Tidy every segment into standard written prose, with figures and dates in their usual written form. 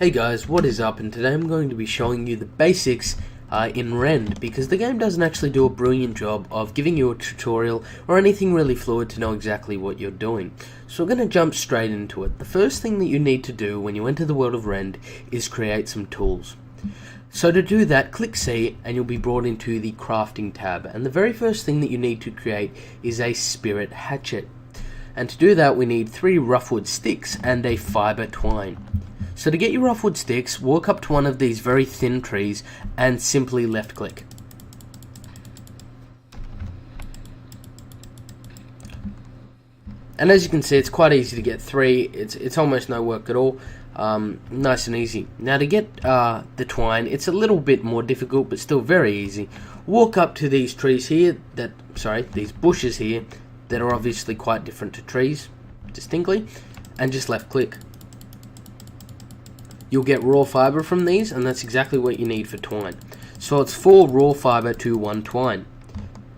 Hey guys, what is up? And today I'm going to be showing you the basics in Rend, because the game doesn't actually do a brilliant job of giving you a tutorial or anything really fluid to know exactly what you're doing. So we're going to jump straight into it. The first thing that you need to do when you enter the world of Rend is create some tools. So to do that, click C and you'll be brought into the crafting tab, and the very first thing that you need to create is a spirit hatchet. And to do that we need 3 roughwood sticks and a fiber twine. So to get your roughwood sticks, walk up to one of these very thin trees and simply left click. And as you can see, it's quite easy to get 3, it's almost no work at all, nice and easy. Now to get the twine, it's a little bit more difficult but still very easy. Walk up to these trees here, these bushes here, that are obviously quite different to trees, distinctly, and just left click. You'll get raw fiber from these, and that's exactly what you need for twine. So it's 4 raw fiber to 1 twine.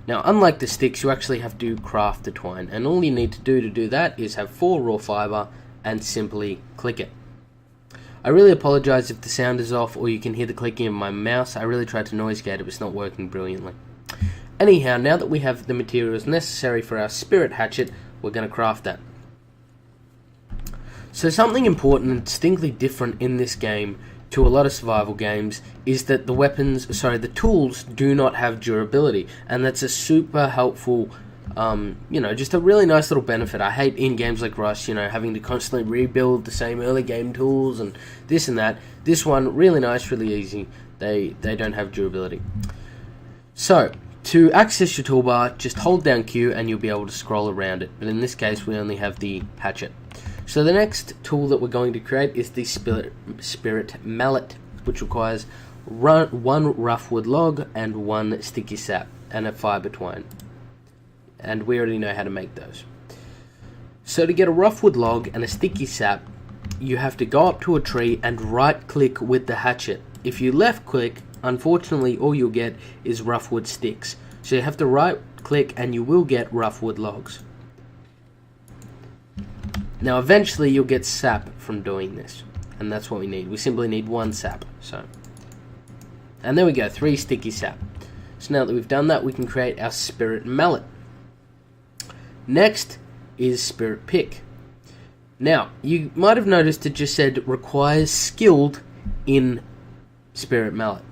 Now unlike the sticks, you actually have to craft the twine, and all you need to do that is have 4 raw fiber and simply click it. I really apologize if the sound is off or you can hear the clicking of my mouse. I really tried to noise gate it, but it's not working brilliantly. Anyhow, now that we have the materials necessary for our spirit hatchet, we're going to craft that. So something important and distinctly different in this game to a lot of survival games is that the tools do not have durability, and that's a super helpful, just a really nice little benefit. I hate in games like Rust, having to constantly rebuild the same early game tools and this and that. This one, really nice, really easy. They don't have durability. So to access your toolbar, just hold down Q and you'll be able to scroll around it. But in this case, we only have the hatchet. So the next tool that we're going to create is the spirit mallet, which requires 1 roughwood log and 1 sticky sap and a fiber twine. And we already know how to make those. So to get a roughwood log and a sticky sap, you have to go up to a tree and right click with the hatchet. If you left click, unfortunately all you'll get is roughwood sticks. So you have to right click and you will get roughwood logs. Now eventually you'll get sap from doing this, and that's what we need. We simply need 1 sap. And there we go, 3 sticky sap. So now that we've done that, we can create our spirit mallet. Next is spirit pick. Now you might have noticed it just said requires skilled in spirit mallet.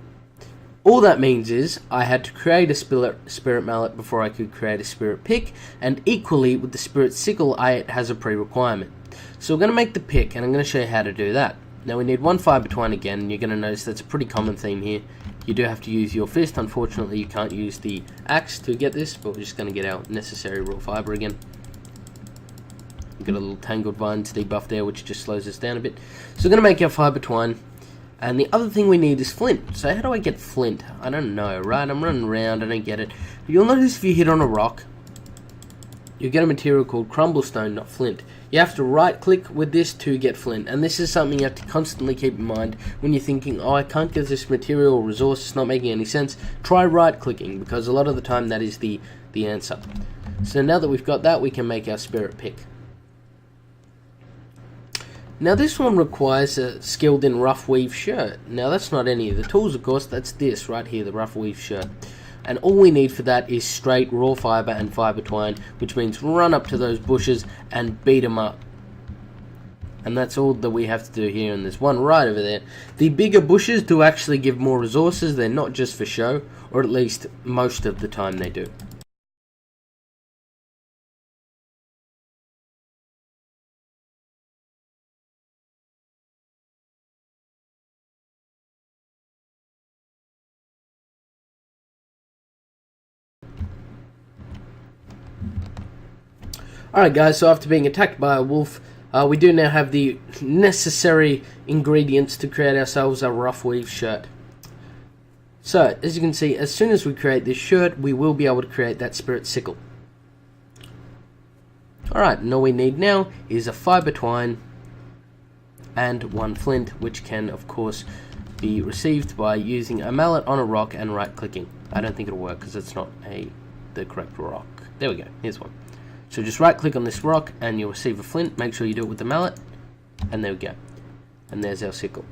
All that means is I had to create a spirit mallet before I could create a spirit pick, and equally with the spirit sickle, it has a pre-requirement. So we're going to make the pick, and I'm going to show you how to do that. Now we need 1 fiber twine again, and you're going to notice that's a pretty common theme here. You do have to use your fist. Unfortunately you can't use the axe to get this, but we're just going to get our necessary raw fiber again. We've got a little tangled vines debuff there, which just slows us down a bit. So we're going to make our fiber twine. And the other thing we need is flint. So how do I get flint? I don't know, right? I'm running around, I don't get it. You'll notice if you hit on a rock, you get a material called crumblestone, not flint. You have to right click with this to get flint. And this is something you have to constantly keep in mind when you're thinking, oh, I can't get this material or resource, it's not making any sense. Try right clicking, because a lot of the time that is the answer. So now that we've got that, we can make our spirit pick. Now this one requires a skilled in rough weave shirt. Now that's not any of the tools, of course, that's this right here, the rough weave shirt. And all we need for that is straight raw fiber and fiber twine, which means run up to those bushes and beat them up. And that's all that we have to do here, and there's one right over there. The bigger bushes do actually give more resources, they're not just for show, or at least most of the time they do. Alright guys, so after being attacked by a wolf, we do now have the necessary ingredients to create ourselves a rough weave shirt. So, as you can see, as soon as we create this shirt, we will be able to create that spirit sickle. Alright, and all we need now is a fiber twine and 1 flint, which can of course be received by using a mallet on a rock and right clicking. I don't think it'll work because it's not the correct rock. There we go, here's one. So just right click on this rock and you'll receive a flint. Make sure you do it with the mallet, and there we go. And there's our sickle.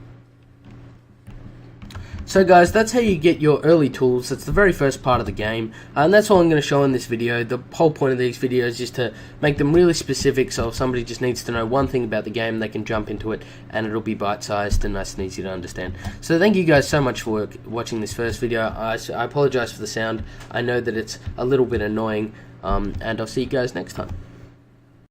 So guys, that's how you get your early tools. That's the very first part of the game, and that's all I'm going to show in this video. The whole point of these videos is to make them really specific, so if somebody just needs to know one thing about the game, they can jump into it and it'll be bite-sized and nice and easy to understand. So thank you guys so much for watching this first video. I apologize for the sound. I know that it's a little bit annoying, and I'll see you guys next time.